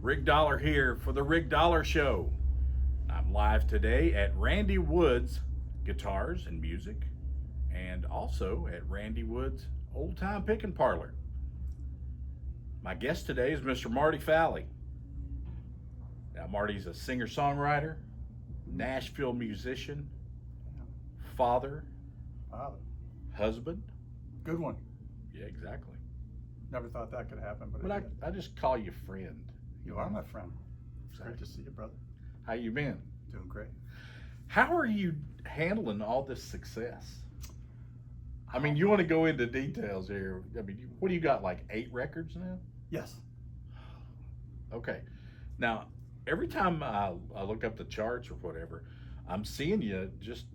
Rick Dollar here for the Rick Dollar Show. I'm live today at Randy Wood's Guitars and Music and also at Randy Wood's Old Time Pickin' Parlor. My guest today is Mr. Marty Falle. Now, Marty's a singer-songwriter, Nashville musician, father, husband. Good one. Yeah, exactly. Never thought that could happen, but But I just call you friend. You are my friend. It's Exactly. great to see you, brother. How you been? Doing great. How are you handling all this success? I mean, you want to go into details here. I mean, what do you got, like 8 records now? Yes. Okay. Now, every time I look up the charts or whatever, I'm seeing you just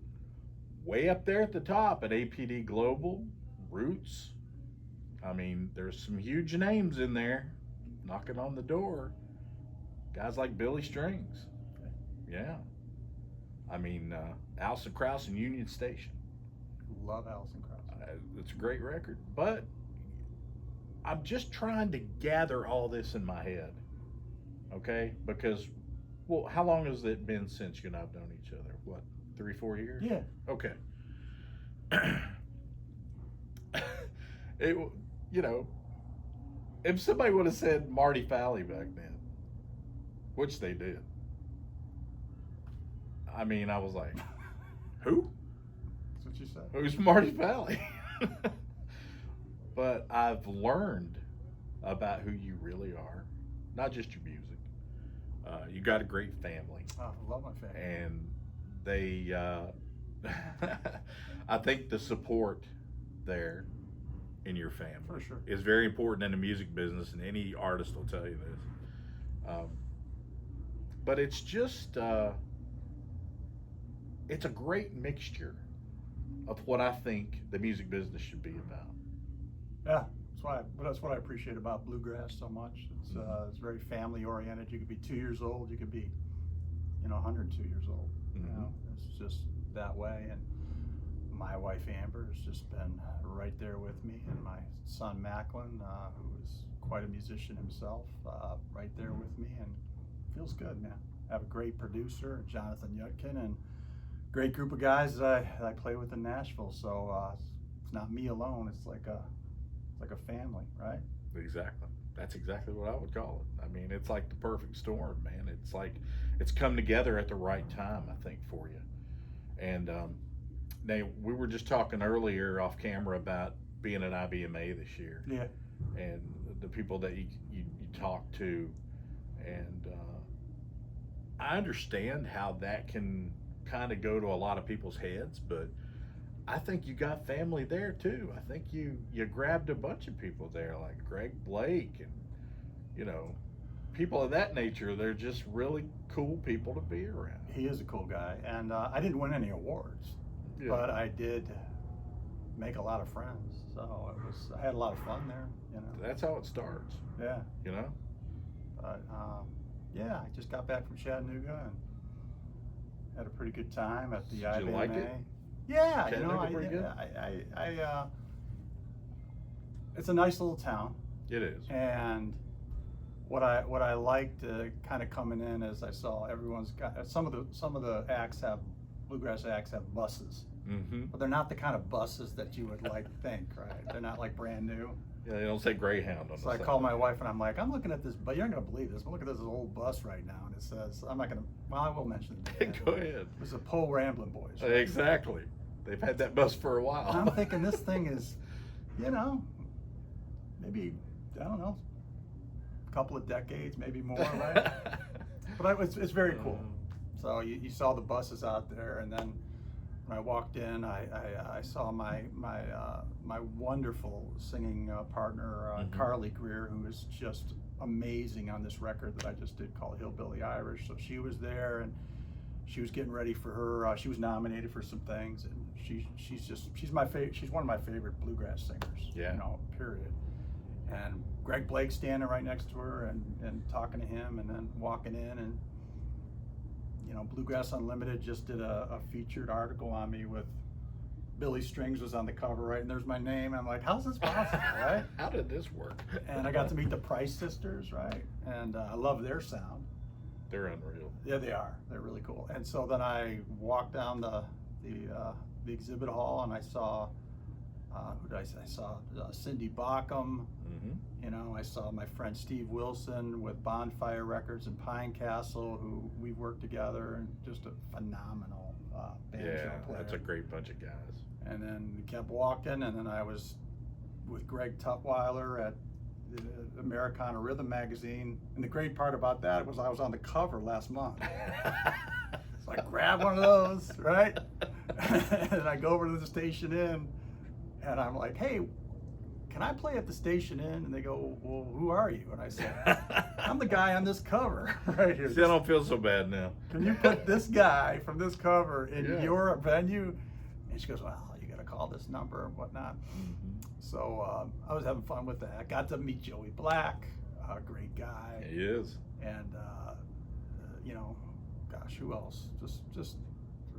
way up there at the top at APD Global, Roots. I mean, there's some huge names in there knocking on the door. Guys like Billy Strings. Yeah. I mean, Alison Krauss and Union Station. Love Alison Krauss. It's a great record. But I'm just trying to gather all this in my head. Okay? Because, well, how long has it been since you and I've known each other? What, 3-4 years? Yeah. Okay. It, you know, if somebody would have said Marty Falle back then, which they did, I mean, I was like, who? That's what you said. Who's Marty Falle? But I've learned about who you really are, not just your music. You got a great family. Oh, I love my family. And they, I think the support there in your family For sure. is very important in the music business, and any artist will tell you this. But it's just, it's a great mixture of what I think the music business should be about. Yeah. That's what I appreciate about bluegrass so much. It's very family oriented. You could be 2 years old. You could be, 102 years old. Mm-hmm. It's just that way. And my wife Amber has just been right there with me, and my son Macklin, who is quite a musician himself, right there with me, and feels good, man. I have a great producer, Jonathan Yudkin, and great group of guys that I play with in Nashville. So it's not me alone. It's like a family, right? Exactly. That's exactly what I would call it. I mean, it's like the perfect storm, man. It's like it's come together at the right time, I think, for you. And now we were just talking earlier off camera about being at IBMA this year. Yeah. And the people that you talk to, and I understand how that can kind of go to a lot of people's heads, but I think you got family there too. I think you grabbed a bunch of people there, like Greg Blake, and people of that nature. They're just really cool people to be around. He is a cool guy, and I didn't win any awards, Yeah. but I did make a lot of friends. So I had a lot of fun there. That's how it starts. Yeah. But yeah, I just got back from Chattanooga and had a pretty good time at the Did IBMA. you like it? Yeah, Chattanooga pretty good? It's a nice little town, it is. and what I liked kind of coming in is I saw everyone's got some of the bluegrass acts have buses, Mm-hmm. but they're not the kind of buses that you would think, right? They're not like brand new. Yeah, they don't say Greyhound on So I the called my wife and I'm like, I'm looking at this, but you're not gonna believe this. I'm looking at this old bus right now, and it says, I will mention it. Go ahead. It's a Poe Ramblin' Boys. Right? Exactly. They've had that bus for a while. I'm thinking this thing is, maybe, I don't know, a couple of decades, maybe more, right? But it's very cool. So you saw the buses out there, and then when I walked in, I saw my wonderful singing partner, Carly Greer, who is just amazing on this record that I just did called Hillbilly Irish. So she was there, and she was getting ready for her. She was nominated for some things, and she's my favorite. She's one of my favorite bluegrass singers. Yeah. Period. And Greg Blake standing right next to her and talking to him, and then walking in, and Bluegrass Unlimited just did a featured article on me with Billy Strings was on the cover, right? And there's my name. I'm like, how's this possible, right? How did this work? And I got to meet the Price sisters, right? And I love their sound. They're unreal. Yeah, they are. They're really cool. And so then I walked down the exhibit hall, and I saw who did I see? I saw Cindy Bauckham. Mm-hmm. You know, I saw my friend Steve Wilson with Bonfire Records in Pine Castle, who we worked together, and just a phenomenal banjo player. That's a great bunch of guys. And then we kept walking, and then I was with Greg Tutwiler at the Americana Rhythm magazine. And the great part about that was I was on the cover last month. So I grabbed one of those, right? And I go over to the Station Inn, and I'm like, hey, can I play at the Station Inn? And they go, well, who are you? And I said, I'm the guy on this cover right here. See, I don't feel so bad now. Can you put this guy from this cover in Yeah. your venue? And she goes, well, you got to call this number and whatnot. Mm-hmm. So I was having fun with that. Got to meet Joey Black, a great guy. He is. And, you know, gosh, who else? Just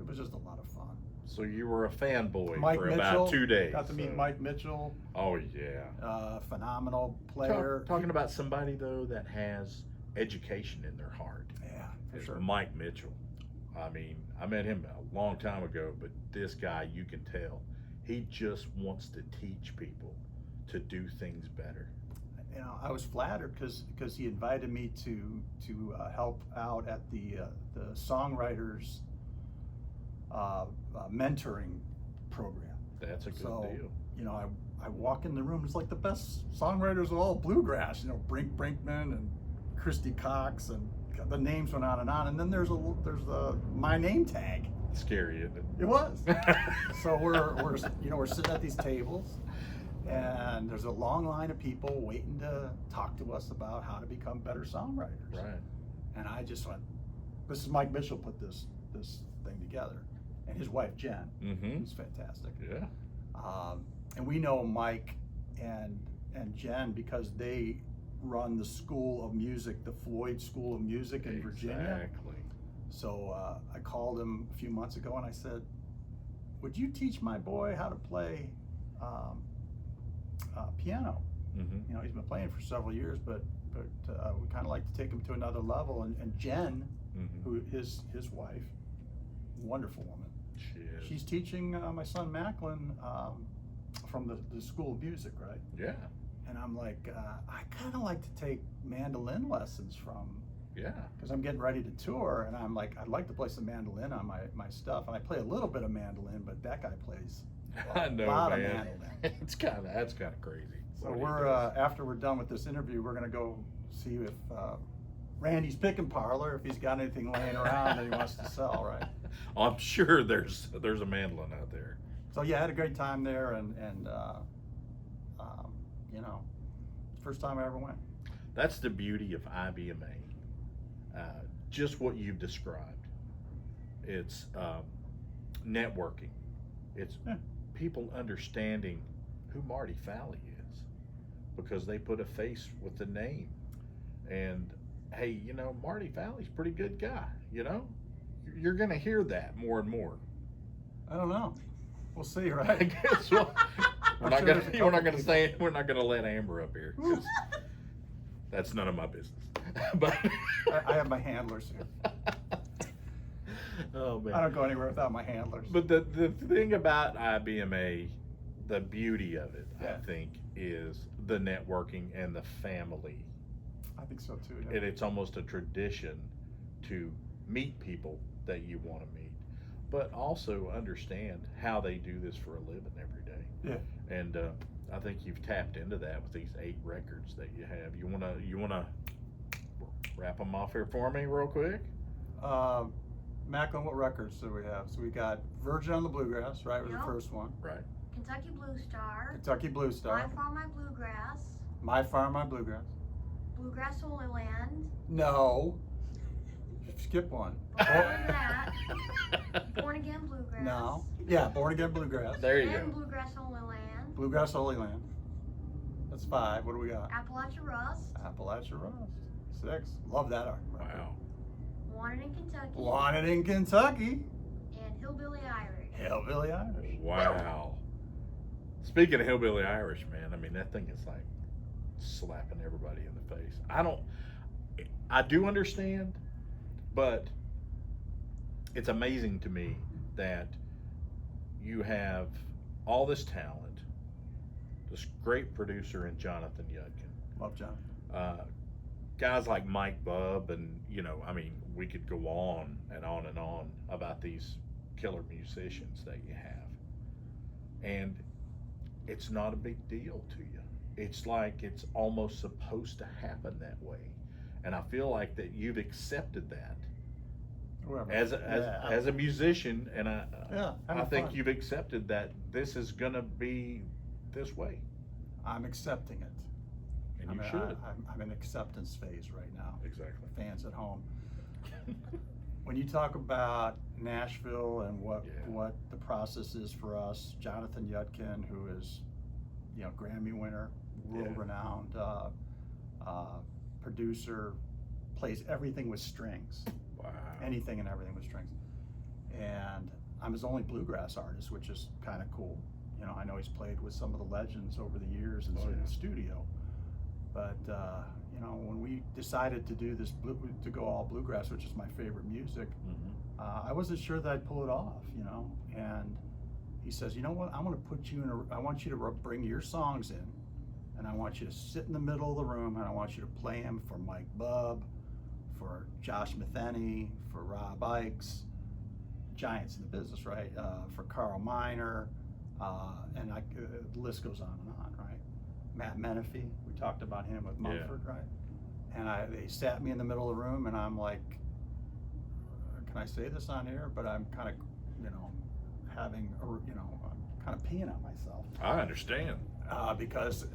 it was just a lot of fun. So you were a fanboy Mike for Mitchell, about 2 days. got to meet so- Mike Mitchell, Oh yeah. phenomenal player. Talking about somebody though that has education in their heart. Yeah, for Is sure. Mike Mitchell. I mean, I met him a long time ago, but this guy, you can tell, he just wants to teach people to do things better. You know, I was flattered because he invited me to help out at the songwriters mentoring program. That's a good So, deal. you know, I walk in the room, it's like the best songwriters of all bluegrass, you know, Brink Brinkman and Christy Cox, and the names went on, and then there's my name tag. Scary, isn't it? It was. So we're sitting at these tables, and there's a long line of people waiting to talk to us about how to become better songwriters. Right. And I just went, this is Mike Mitchell put this thing together, and his wife Jen, Mm-hmm. who's fantastic. Yeah. And we know Mike and Jen because they run the School of Music, the Floyd School of Music in Virginia. Exactly. So I called him a few months ago and I said, would you teach my boy how to play piano? Mm-hmm. You know, he's been playing for several years, but we kind of like to take him to another level. And Jen, Mm-hmm. who is his wife, wonderful woman. She is. She's teaching my son Macklin from the School of Music, right? Yeah. And I'm like, I kind of like to take mandolin lessons from, Yeah. because I'm getting ready to tour, and I'm like, I'd like to play some mandolin on my stuff. And I play a little bit of mandolin, but that guy plays I a know, lot of man. mandolin. That's kind of crazy. So what he we're does. after we're done with this interview, we're gonna go see if Randy's Pick and Parlor, if he's got anything laying around that he wants to sell, right? I'm sure there's a mandolin out there. So yeah, I had a great time there, and you know, first time I ever went. That's the beauty of IBMA. Just what you've described. It's networking. It's Yeah. people understanding who Marty Falle is because they put a face with the name. And hey, you know, Marty Falle's a pretty good guy. You know, you're gonna hear that more and more. I don't know. We'll see, I right? guess we're I'm not sure gonna there's a couple we're not gonna let Amber up here 'cause that's none of my business. But I have my handlers here. Oh man. I don't go anywhere without my handlers. But the thing about IBMA, the beauty of it, Yeah. I think, is the networking and the family. I think so too. And it's almost a tradition to meet people that you want to meet, but also understand how they do this for a living every day. Yeah. And I think you've tapped into that with these 8 records that you have. You wanna wrap them off here for me real quick? Macklin, what records do we have? So we got Virgin on the Bluegrass, right? Was Yep. the first one. Right. Kentucky Blue Star, Kentucky Blue Star. My Farm, My Bluegrass, My Farm, My Bluegrass. Bluegrass Holy Land, No. Skip one. before that, Born Again Bluegrass. No. Yeah, Born Again Bluegrass. There you Then go. Bluegrass Holy Land, Bluegrass Holy Land. That's 5. What do we got? Appalachia Rust, Appalachia Rust. 6. Love that art. Wow. Wanted in Kentucky, Wanted in Kentucky. and Hillbilly Irish. Hillbilly Irish. Wow. Speaking of Hillbilly Irish, man, I mean, that thing is like slapping everybody in the face. I do understand, but it's amazing to me that you have all this talent, this great producer in Jonathan Yudkin, Love Jonathan. guys like Mike Bubb, and I mean, we could go on and on and on about these killer musicians that you have, and it's not a big deal to you. It's like it's almost supposed to happen that way, and I feel like that you've accepted that Whoever. as a musician, and I having think fun. you've accepted that this is gonna be this way, I'm accepting it. and I you mean, should. I'm in acceptance phase right now. Exactly. Fans at home. When you talk about Nashville and what the process is for us, Jonathan Yudkin, who is, Grammy winner, world-renowned producer, plays everything with strings. Wow. Anything and everything with strings. And I'm his only bluegrass artist, which is kind of cool. I know he's played with some of the legends over the years in the studio. But, when we decided to do this, to go all bluegrass, which is my favorite music, I wasn't sure that I'd pull it off, And he says, you know what, I want to put you I want you to bring your songs in, and I want you to sit in the middle of the room, and I want you to play them for Mike Bubb, for Josh Metheny, for Rob Ikes, giants in the business, right? For Carl Miner, and the list goes on and on, right? Matt Menifee, we talked about him with Mumford, right? And they sat me in the middle of the room, and I'm like, can I say this on air? But I'm kind of, having, I'm kind of peeing on myself. I understand. Because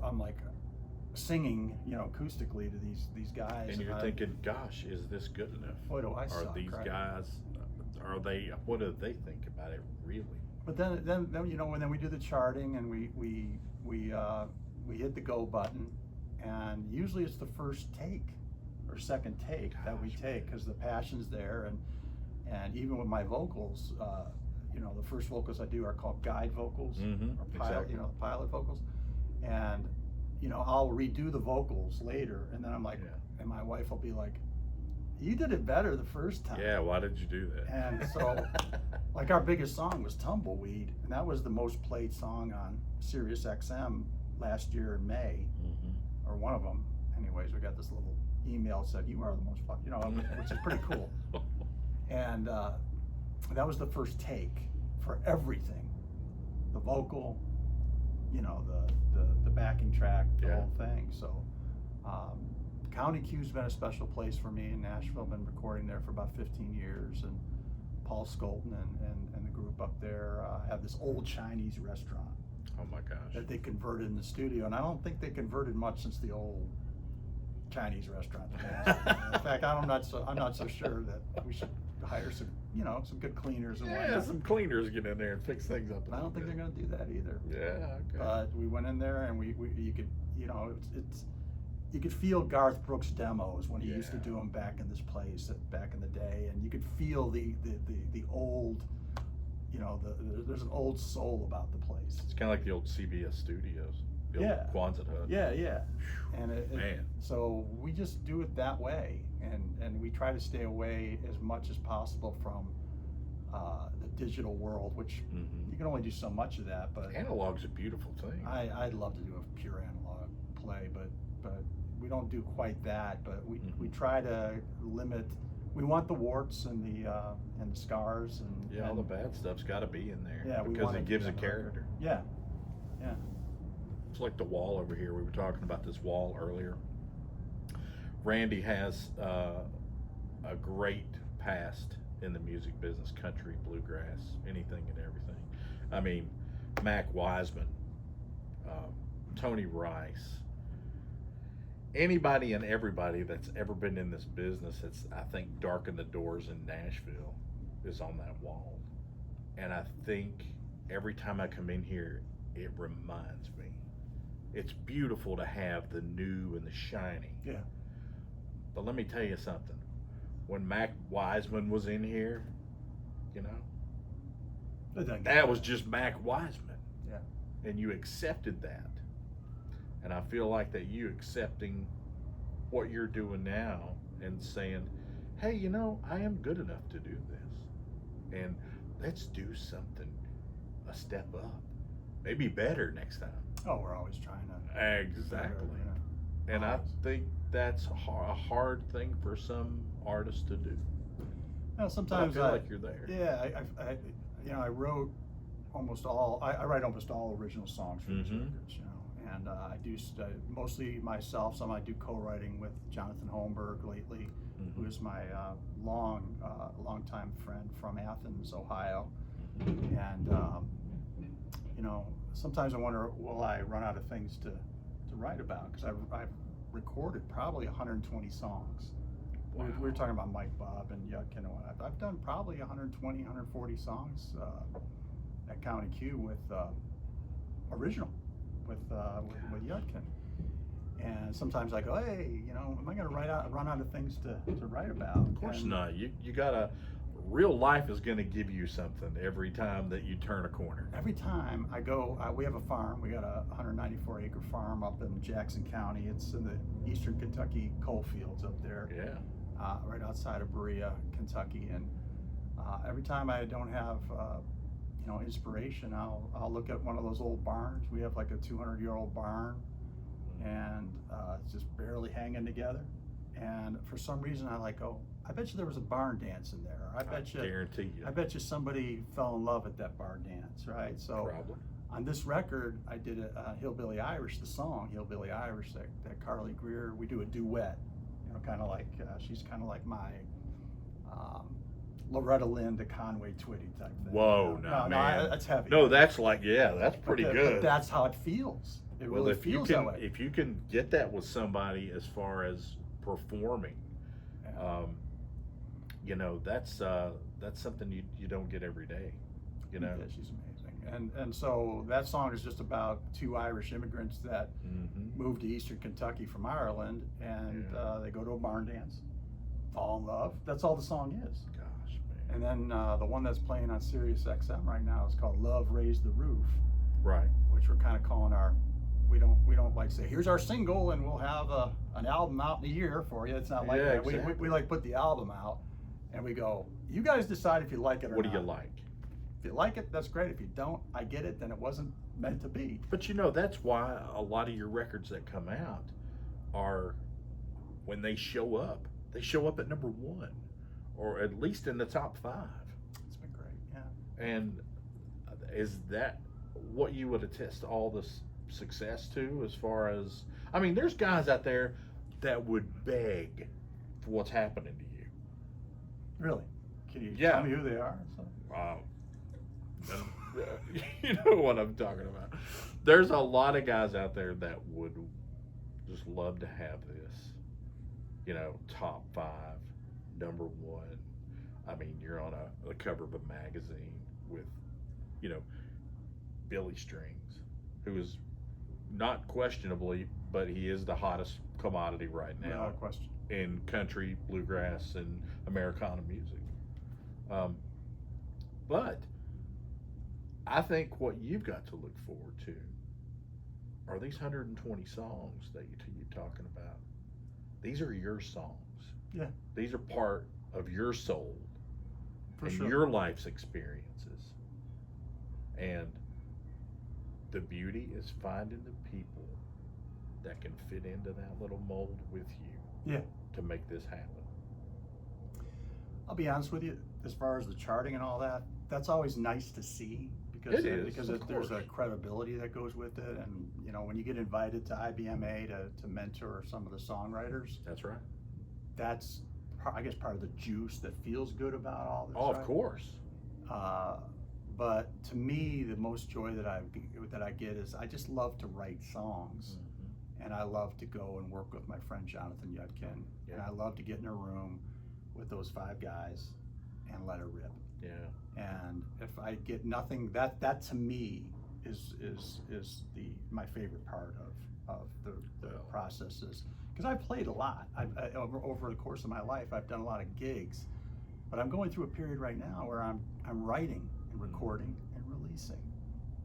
I'm like singing, acoustically to these guys. And you're thinking, gosh, is this good enough? Boy, do I Are suck, these right? guys, what do they think about it, really? But then when we do the charting and we hit the go button, and usually it's the first take or second take that we take, because the passion's there, and even with my vocals, the first vocals I do are called guide vocals, or pilot, exactly. Pilot vocals, and I'll redo the vocals later, and then I'm like, and my wife will be like, you did it better the first time. Yeah, why did you do that? And so, like, our biggest song was Tumbleweed, and that was the most played song on Sirius XM last year in May, or one of them. Anyways, we got this little email that said, you are the most fun, which is pretty cool. And that was the first take for everything. The vocal, the backing track, the whole thing. So County Q's been a special place for me in Nashville. I've been recording there for about 15 years, and Paul Skolton and the group up there have this old Chinese restaurant. Oh my gosh. That they converted in the studio, and I don't think they converted much since the old Chinese restaurant. In fact, I'm not so sure that we should hire some good cleaners and whatnot. Some cleaners get in there and fix things up. I don't think they're going to do that either. Yeah, okay. But we went in there, and you could you could feel Garth Brooks demos when he used to do them back in this place back in the day, and you could feel the old, there's an old soul about the place. It's kind of like the old CBS studios, the old Quonset hut. Yeah. And Man. So we just do it that way, and we try to stay away as much as possible from the digital world, which you can only do so much of that. But Analog's a beautiful thing. I'd love to do a pure analog play, but we don't do quite that. But we try to limit. We want the warts and the scars and all the bad stuff's got to be in there. Yeah, we because want it to gives do a that. character. Yeah. It's like the wall over here. We were talking about this wall earlier. Randy has a great past in the music business, country, bluegrass, anything and everything. I mean, Mac Wiseman, Tony Rice, anybody and everybody that's ever been in this business that's, I think, darkened the doors in Nashville is on that wall. And I think every time I come in here, it reminds me. It's beautiful to have the new and the shiny. Yeah. But let me tell you something. When Mac Wiseman was in here, It doesn't get That was better. just Mac Wiseman. Yeah. And you accepted that. And I feel like that you accepting what you're doing now and saying, hey, you know, I am good enough to do this. And let's do something a step up. Maybe better next time. Oh, we're always trying to. Exactly. Better, you know. And I Always. think that's a hard thing for some artists to do. Now, sometimes But I feel like you're there. Yeah, I wrote almost all. I write almost all original songs for these Mhm. records, you know, and I do mostly myself. Some I do co-writing with Jonathan Holmberg lately, who Mhm. is my longtime friend from Athens, Ohio, Mhm. and you know, sometimes I wonder, will I run out of things to write about? Because I've recorded probably 120 songs. We were talking about Mike Bob and Yudkin and whatnot. I've done probably 120, 140 songs at County Q with original, with Yudkin. And sometimes I go, hey, you know, am I going to run out of things to write about? Of course And not. You gotta. Real life is going to give you something every time that you turn a corner. Every time I go, we have a farm. We got a 194-acre farm up in Jackson County. It's in the eastern Kentucky coal fields up there. Yeah. Right outside of Berea, Kentucky, and every time I don't have inspiration, I'll look at one of those old barns. We have like a 200-year-old barn, and it's just barely hanging together. And for some reason, I bet you there was a barn dance in there. I guarantee you. I bet you somebody fell in love at that barn dance, right? So Probably. on this record, I did a Hillbilly Irish, the song Hillbilly Irish that Carly Greer. We do a duet. Kind of like she's kind of like my Loretta Lynn to Conway Twitty type thing. Whoa, no, man. that's heavy. No, that's like, yeah, that's pretty But good. that's how it feels. It Well, really if you feels can, that way. if you can get that with somebody as far as performing, Yeah. you know, that's something you don't get every day. You know. Yeah, she's amazing. And so that song is just about two Irish immigrants that Mm-hmm. moved to Eastern Kentucky from Ireland, and Yeah. they go to a barn dance, fall in love. That's all the song is. Gosh, man. And then the one that's playing on Sirius XM right now is called "Love Raised the Roof," Right. which we're kind of calling our. We don't like say here's our single and we'll have an album out in a year for you. It's not like Yeah, that. exactly. We like put the album out, and we go. You guys decide if you like it or What not. do you like? If you like it, that's great. If you don't, I get it. Then it wasn't meant to be. But you know, that's why a lot of your records that come out are, when they show up at number one, or at least in the top 5. It's been great. Yeah. And is that what you would attest all this success to? As far as, I mean, there's guys out there that would beg for what's happening to you. Really? Can you Yeah. tell me who they are? You know what I'm talking about. There's a lot of guys out there that would just love to have this, you know, top 5, number 1. I mean, you're on the cover of a magazine with, you know, Billy Strings, who is not questionably, but he is the hottest commodity right now No question. in country, bluegrass, and Americana music. But I think what you've got to look forward to are these 120 songs that you're talking about. These are your songs. Yeah. These are part of your soul For and sure. your life's experiences. And the beauty is finding the people that can fit into that little mold with you Yeah. to make this happen. I'll be honest with you. As far as the charting and all that, that's always nice to see because It is, because of there's a course. credibility that goes with it, and you know when you get invited to IBMA to mentor some of the songwriters, That's right. that's I guess part of the juice that feels good about all this. Oh, of right? course. But to me, the most joy that I get is I just love to write songs, and I love to go and work with my friend Jonathan Yudkin, and Yeah. I love to get in a room with those 5 guys and let it rip. Yeah. And if I get nothing, that to me is my favorite part of the Well. processes. Because I've played a lot. Over the course of my life, I've done a lot of gigs, but I'm going through a period right now where I'm writing and recording releasing,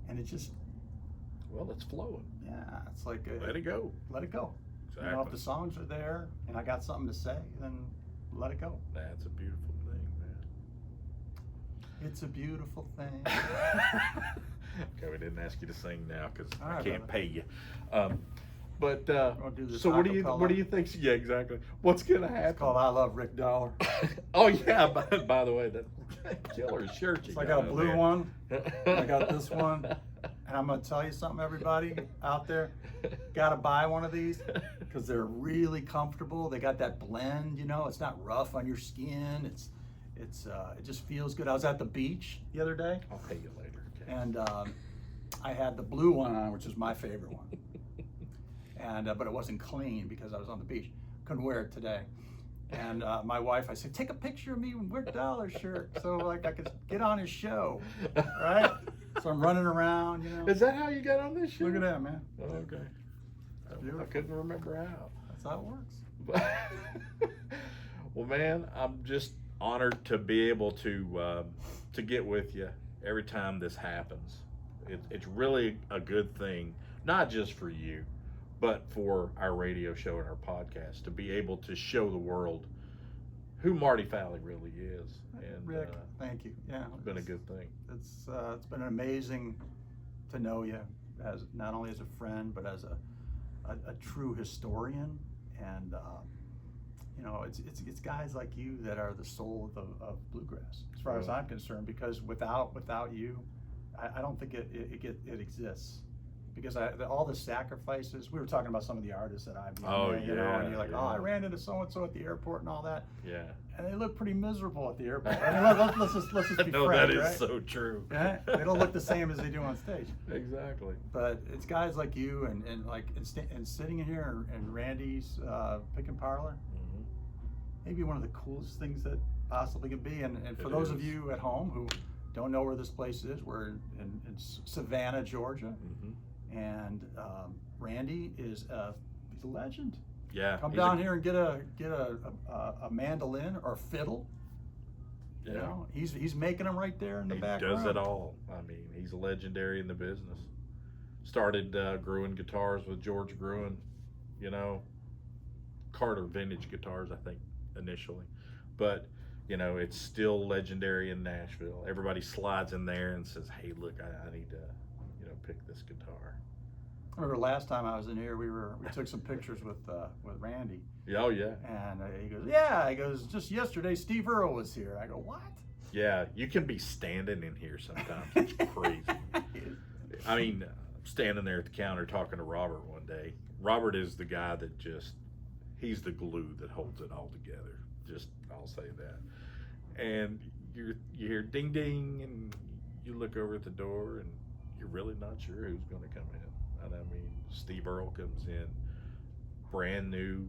and it just, Well, it's flowing. yeah, it's like Let it go. let it go. Exactly. You know, if the songs are there and I got something to say, then let it go. That's a beautiful thing, man. It's a beautiful thing. Okay, we didn't ask you to sing now because All I right, can't brother. pay you. But Wanna do this so what do acapella? you think? Yeah, exactly. What's gonna happen? It's called I Love Rick Dollar. Oh yeah. By the way, that killer shirt you So I got a on blue there. one. I got this one. And I'm gonna tell you something, everybody out there, gotta buy one of these because they're really comfortable. They got that blend, you know. It's not rough on your skin. It just feels good. I was at the beach the other day, I'll pay you later. Okay. and I had the blue one on, which is my favorite one. And but it wasn't clean because I was on the beach. Couldn't wear it today. And my wife, I said, take a picture of me in Rick Dollar shirt so like I could get on his show, right? So I'm running around, you know. Is that how you got on this show? Look at that, man. Oh, okay. I beautiful. couldn't remember how. That's how it works. Well, man, I'm just honored to be able to get with you every time this happens. It's really a good thing, not just for you, but for our radio show and our podcast, to be able to show the world who Marty Falle really is. And Rick, thank you. Yeah, it's been a good thing. It's been amazing to know you as not only as a friend but as a true historian, and you know, it's guys like you that are the soul of bluegrass, as far as I'm concerned. Because without you, I don't think it exists. Because all the sacrifices, we were talking about some of the artists that I've met, you know, and you're like, oh, I ran into so and so at the airport and all that. Yeah. And they look pretty miserable at the airport. I mean, let's just be No, frank, that is right? so true. Yeah? They don't look the same as they do on stage. Exactly. But it's guys like you and sitting in here and Randy's pick and parlor, Mm-hmm. maybe one of the coolest things that possibly could be. And for It those of is. you at home who don't know where this place is, we're in Savannah, Georgia. Mm-hmm. And Randy is he's a legend. Yeah. Come he's down here and get a mandolin or fiddle. Yeah. You know, he's making them right there in the He back does room. it all. I mean, he's legendary in the business. Started Gruen guitars with George Gruen, you know, Carter vintage guitars, I think, initially. But, you know, it's still legendary in Nashville. Everybody slides in there and says, hey, look, I need to, you know, pick this guitar. I remember last time I was in here, we took some pictures with Randy, Oh, yeah. and he goes, yeah, he goes, just yesterday Steve Earle was here. I go, what? Yeah, you can be standing in here sometimes. It's crazy. I mean, standing there at the counter talking to Robert one day. Robert is the guy that he's the glue that holds it all together. Just, I'll say that. And you hear ding ding, and you look over at the door, and you're really not sure who's going to come in. And I mean, Steve Earle comes in, brand new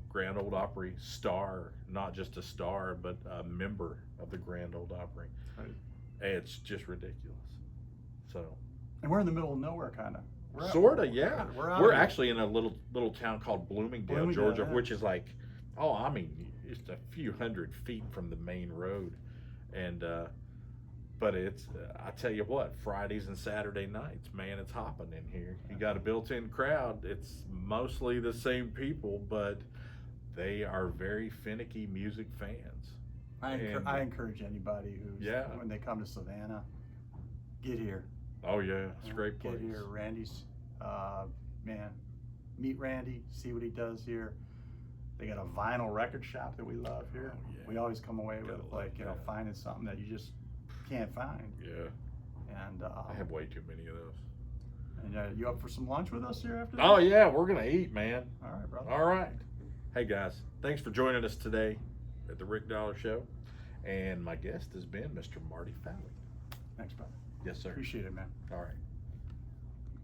Grand Ole Opry star, not just a star, but a member of the Grand Ole Opry. Right. It's just ridiculous. So, And we're in the middle of nowhere, kind of. sorta, yeah. We're We're out actually in a little town called Bloomingdale, Bloomingdale, Georgia, yeah. which is like, I mean, it's a few hundred feet from the main road, and but it's I tell you what, Fridays and Saturday nights, man, it's hopping in here. You got a built-in crowd. It's mostly the same people, but they are very finicky music fans. I encourage anybody who's when they come to Savannah, get here. Oh yeah, it's a great place. Get here, Randy's, man, meet Randy, see what he does here. They got a vinyl record shop that we love here. Oh, yeah. We always come away Gotta with love like, you know, that. finding something that you just can't find. Yeah, And I have way too many of those. And you up for some lunch with us here after this? Oh yeah, we're gonna eat, man. All right, brother. All right. Hey guys, thanks for joining us today at the Rick Dollar Show. And my guest has been Mr. Marty Falle. Thanks, brother. Yes, sir. Appreciate it, man. All right.